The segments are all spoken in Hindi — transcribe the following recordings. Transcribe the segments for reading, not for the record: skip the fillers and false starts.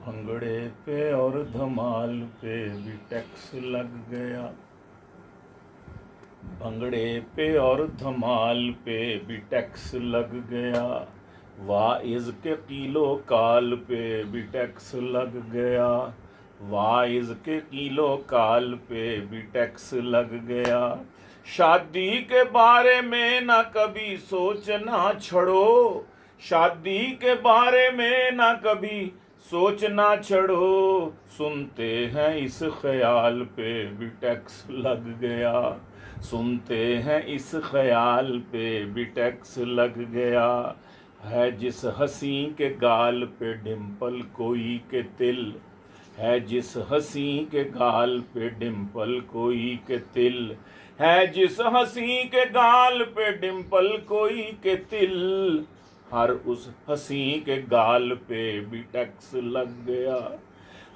भंगड़े पे और धमाल पे भी टैक्स लग गया। भंगड़े पे और धमाल पे भी टैक्स लग गया। वाइज के किलो काल पे भी टैक्स लग गया। वाइज के किलो काल पे भी टैक्स लग गया। शादी के बारे में ना कभी सोचना छोड़ो। शादी के बारे में ना कभी सोचना छोड़ो। सुनते हैं इस ख्याल पे भी टैक्स लग गया। सुनते हैं इस ख्याल पे भी टैक्स लग गया। है जिस हंसी के गाल पे डिम्पल कोई के तिल। है जिस हंसी के गाल पे डिम्पल कोई के तिल। है जिस हंसी के गाल पे डिम्पल कोई के तिल। हर उस हंसी के गाल पे भी टैक्स लग गया।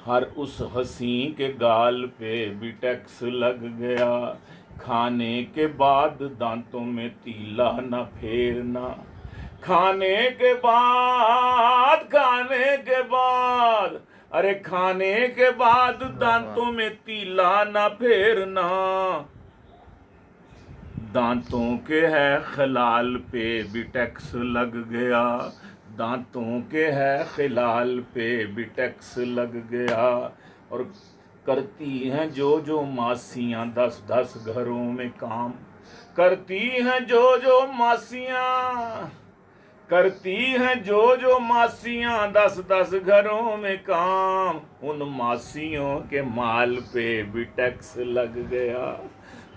हर उस हंसी के गाल पे भी टैक्स लग गया। खाने के बाद दांतों में तीला न फेरना। खाने के बाद अरे खाने के बाद दांतों में तीला न फेरना। दांतों के है खलाल पे भी टैक्स लग गया। दांतों के है खलाल पे भी टैक्स लग गया। और करती हैं जो मासियां 10-10 घरों में काम। करती हैं जो मासियां। करती हैं जो मासियां 10-10 घरों में काम। उन मासियों के माल पे भी टैक्स लग गया।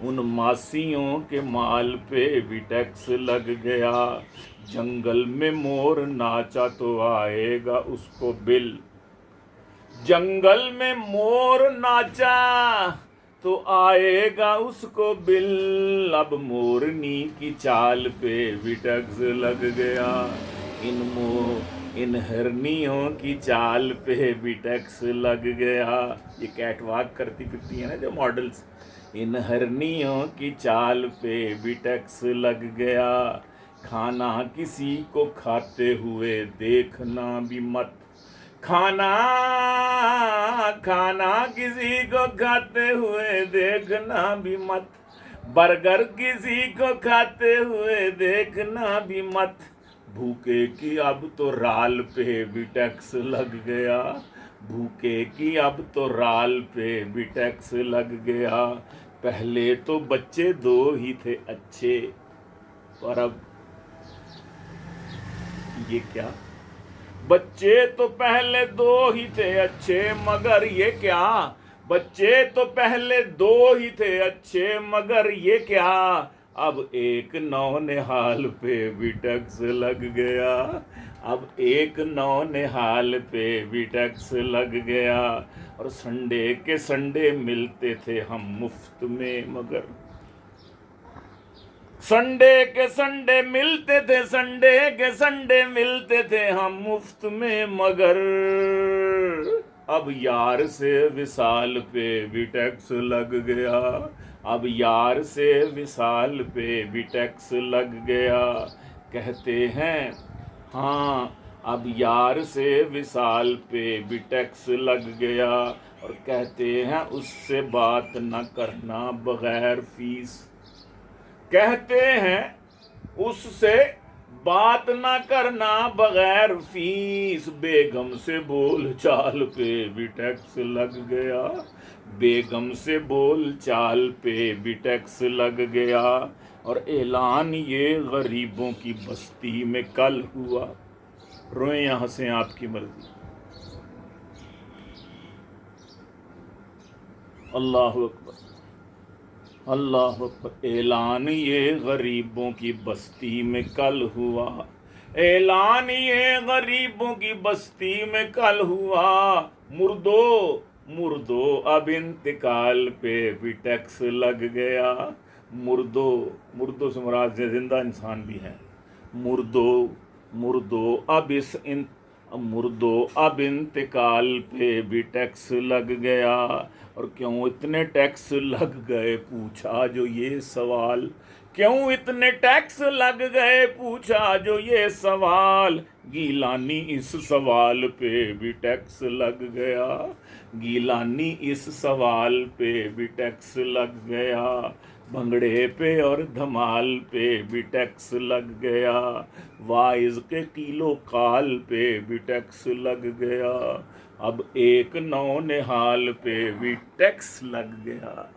उन मासियों के माल पे भी टैक्स लग गया। जंगल में मोर नाचा तो आएगा उसको बिल। जंगल में मोर नाचा तो आएगा उसको बिल। अब मोरनी की चाल पे भी टैक्स लग गया। इन हिरनियों की चाल पे भी टैक्स लग गया। ये कैटवॉक करती फिरती है ना जो मॉडल्स। इन हिरनियों की चाल पे भी टैक्स लग गया। खाना किसी को खाते हुए देखना भी मत। खाना किसी को खाते हुए देखना भी मत। बर्गर किसी को खाते हुए देखना भी मत। भूखे की अब तो राल पे भी टैक्स लग गया। भूखे की अब तो राल पे भी टैक्स लग गया। पहले तो बच्चे 2 ही थे अच्छे। पर अब ये क्या। बच्चे तो पहले 2 ही थे अच्छे मगर ये क्या। बच्चे तो पहले 2 ही थे अच्छे मगर ये क्या। अब एक नौनिहाल पे भी टैक्स लग गया। अब एक नौनिहाल पे भी टैक्स लग गया। और संडे के संडे मिलते थे हम मुफ्त में मगर। संडे के संडे मिलते थे। संडे के संडे मिलते थे हम मुफ्त में मगर। अब यार से विसाल पे भी टैक्स लग गया। अब यार से विसाल पे भी टैक्स लग गया। कहते हैं हाँ अब यार से विसाल पे भी टैक्स लग गया। और कहते हैं उससे बात न करना बगैर फीस। कहते हैं उससे बात ना करना बगैर फीस। बेगम से बोल चाल पे भी टैक्स लग गया। बेगम से बोल चाल पे भी टैक्स लग गया। और ऐलान ये गरीबों की बस्ती में कल हुआ। रोएं या हंसें आपकी मर्जी। अल्लाह अकबर अल्लाह अकबर। ऐलान ये गरीबों की बस्ती में कल हुआ। ऐलान ये गरीबों की बस्ती में कल हुआ। मुर्दो मुर्दो अब इंतकाल पे भी टैक्स लग गया। मुर्दो मुर्दो से मुराद जिंदा इंसान भी है। मुर्दो मुर्दो अब इंतकाल पे भी टैक्स लग गया। और क्यों इतने टैक्स लग गए पूछा जो ये सवाल। क्यों इतने टैक्स लग गए, पूछा जो ये सवाल, गीलानी इस सवाल पे भी टैक्स लग गया। गीलानी इस सवाल पे भी टैक्स लग गया। भंगड़े पे और धमाल पे भी टैक्स लग गया। वाइज के किलो काल पे भी टैक्स लग गया। अब एक नौ निहाल पे भी टैक्स लग गया।